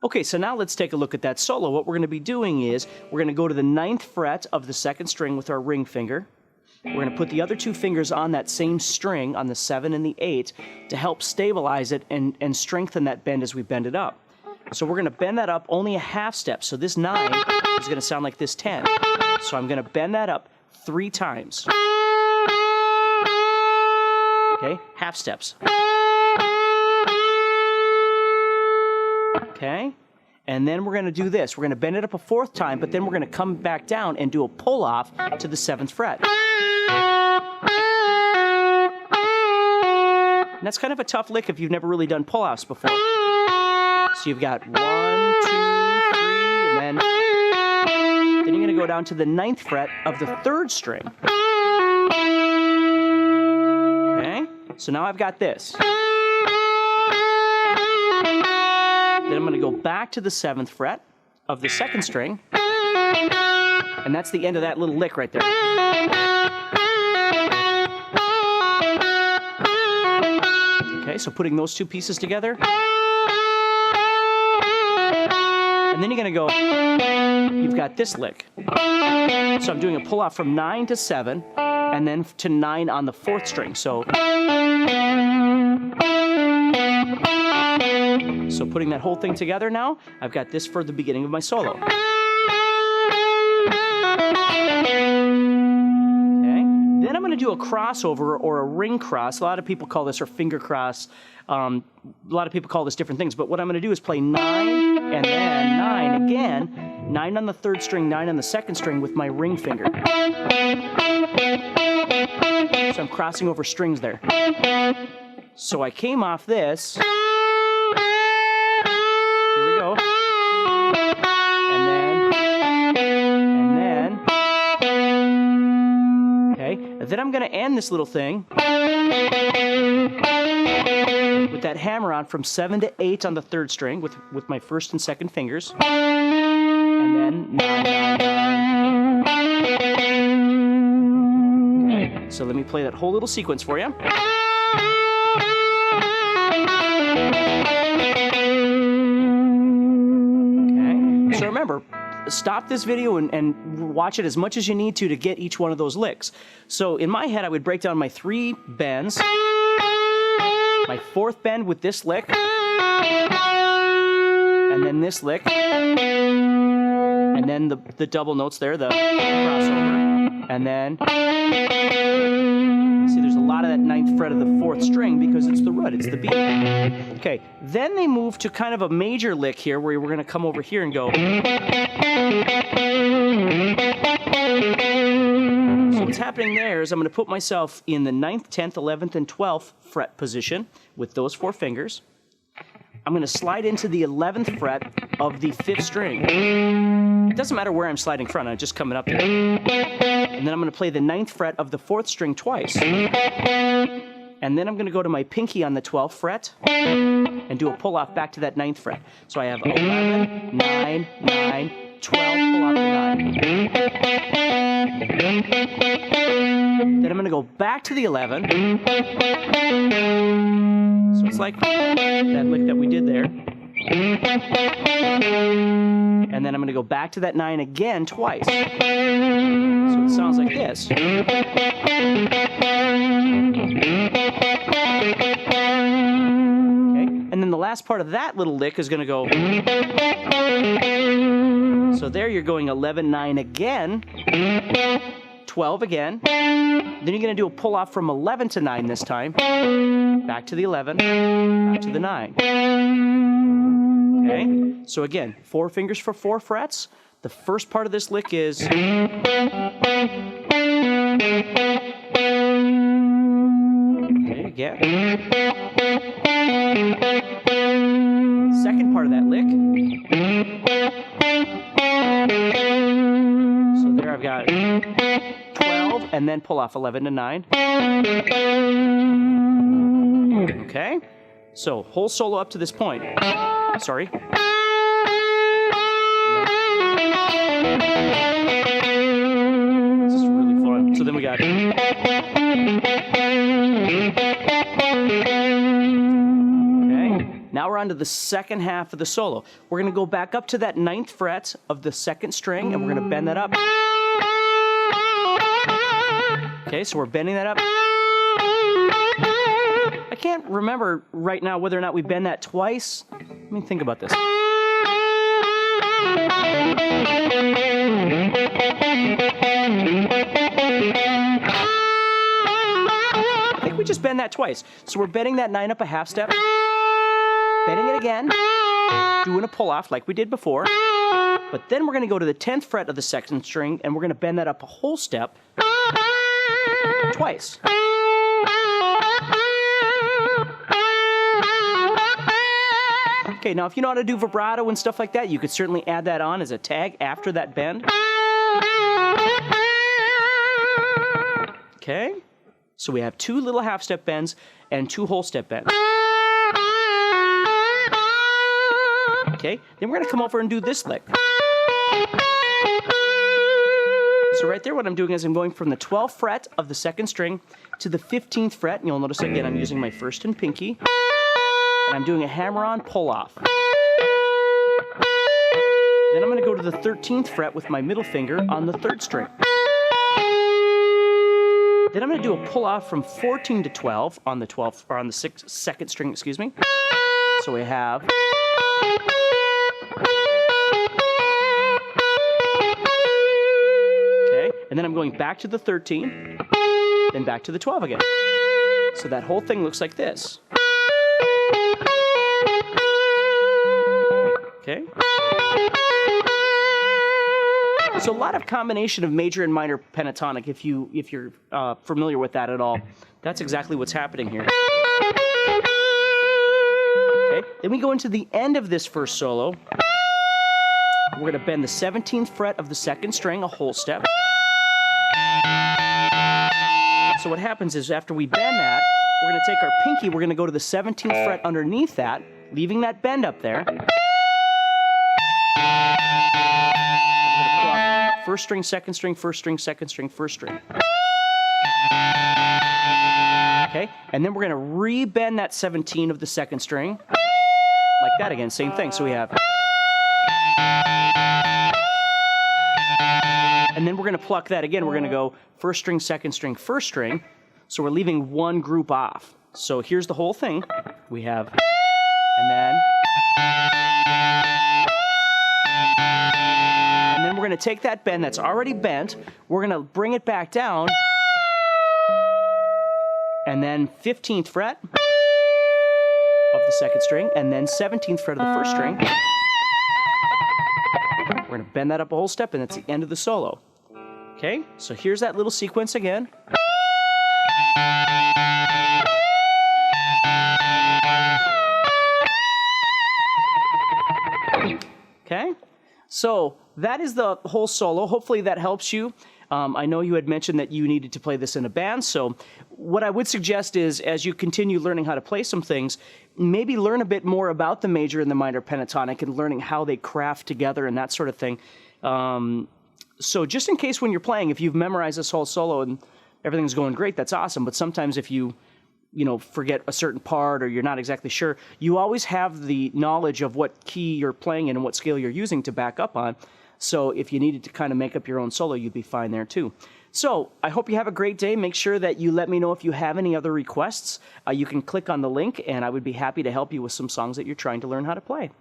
Okay, so now let's take a look at that solo. What we're going to be doing is we're going to go to the 9th fret of the 2nd string with our ring finger. We're going to put the other 2 fingers on that same string, on the 7 and the 8, to help stabilize it and strengthen that bend as we bend it up. So we're going to bend that up only a half step. So this 9 is going to sound like this 10. So I'm going to bend that up 3 times. Okay, half steps. Okay, and then we're going to do this. We're going to bend it up a 4th time, but then we're going to come back down and do a pull-off to the 7th fret. And that's kind of a tough lick if you've never really done pull-offs before. So you've got 1, 2, 3, and then you're going to go down to the 9th fret of the 3rd string. Okay, so now I've got this. Then I'm going to go back to the 7th fret of the 2nd string, and that's the end of that little lick right there. Okay, so putting those 2 pieces together, and then you're going to go, you've got this lick. So I'm doing a pull-off from 9 to 7, and then to 9 on the 4th string. So putting that whole thing together now, I've got this for the beginning of my solo. Okay. Then I'm going to do a crossover or a ring cross. A lot of people call this or finger cross. A lot of people call this different things. But what I'm going to do is play 9 and then 9 again. 9 on the 3rd string, 9 on the 2nd string with my ring finger. So I'm crossing over strings there. So I came off this. Here we go. And then. Okay. And then I'm going to end this little thing with that hammer on from 7 to 8 on the 3rd string with my 1st and 2nd fingers. And then 9, 9, 9. Okay. So let me play that whole little sequence for you. So remember, stop this video and watch it as much as you need to get each one of those licks. So in my head, I would break down my 3 bends, my 4th bend with this lick, and then this lick, and then the double notes there, the crossover, and then, see there's a lot of that 9th fret of the 4th string because it's the root, it's the B. Okay, then they move to kind of a major lick here where we're going to come over here and go. So what's happening there is I'm going to put myself in the 9th, 10th, 11th, and 12th fret position with those 4 fingers. I'm going to slide into the 11th fret of the 5th string. It doesn't matter where I'm sliding from, I'm just coming up there. And then I'm going to play the 9th fret of the 4th string twice. And then I'm going to go to my pinky on the 12th fret and do a pull-off back to that 9th fret. So I have 11, 9, 9, 12, pull off to 9. Then I'm going to go back to the 11. So it's like that lick that we did there. And then I'm going to go back to that 9 again twice. So it sounds like this. Okay. And then the last part of that little lick is going to go. So there you're going 11, 9 again, 12 again. Then you're going to do a pull off from 11 to 9 this time. Back to the 11, back to the 9. Okay, so again, 4 fingers for 4 frets. The first part of this lick is. Okay, again. Second part of that lick. So there I've got 12 and then pull off 11 to 9. Okay, so whole solo up to this point. Sorry. This is really fun. So then we got. Okay, now we're we're on to the second half of the solo. We're going to go back up to that 9th fret of the 2nd string, and we're going to bend that up. Okay, so we're bending that up. I can't remember right now whether or not we bend that twice. Let me think about this. I think we just bend that twice. So we're bending that 9 up a half step, bending it again, doing a pull-off like we did before, but then we're going to go to the 10th fret of the 2nd string, and we're going to bend that up a whole step twice. Okay, now if you know how to do vibrato and stuff like that, you could certainly add that on as a tag after that bend. Okay, so we have 2 little half step bends and 2 whole step bends. Okay, then we're going to come over and do this lick. So right there what I'm doing is I'm going from the 12th fret of the 2nd string to the 15th fret, and you'll notice again I'm using my 1st and pinky, and I'm doing a hammer-on pull-off. Then I'm going to go to the 13th fret with my middle finger on the 3rd string. Then I'm going to do a pull-off from 14 to 12 on the 12th, or on the 2nd string, excuse me. So we have... Okay, and then I'm going back to the 13, then back to the 12 again. So that whole thing looks like this. Okay. So a lot of combination of major and minor pentatonic, if you're familiar with that at all. That's exactly what's happening here. Okay. Then we go into the end of this first solo. We're going to bend the 17th fret of the 2nd string a whole step. So what happens is after we bend that, we're going to take our pinky, we're going to go to the 17th fret underneath that, leaving that bend up there. First string, 2nd string, 1st string, 2nd string, 1st string. Okay, and then we're going to re-bend that 17 of the 2nd string, like that again, same thing. So we have... And then we're going to pluck that again. We're going to go 1st string, 2nd string, 1st string. So we're leaving one group off. So here's the whole thing. We have... And then... We're going to take that bend that's already bent, we're going to bring it back down, and then 15th fret of the 2nd string, and then 17th fret of the 1st string. We're going to bend that up a whole step, and that's the end of the solo. Okay, so here's that little sequence again. Okay, so that is the whole solo. Hopefully that helps you. I know you had mentioned that you needed to play this in a band, so what I would suggest is as you continue learning how to play some things, maybe learn a bit more about the major and the minor pentatonic and learning how they craft together and that sort of thing. So just in case when you're playing, if you've memorized this whole solo and everything's going great, that's awesome. But sometimes if you forget a certain part or you're not exactly sure, you always have the knowledge of what key you're playing in and what scale you're using to back up on. So if you needed to kind of make up your own solo, you'd be fine there too. So I hope you have a great day. Make sure that you let me know if you have any other requests. You can click on the link and I would be happy to help you with some songs that you're trying to learn how to play.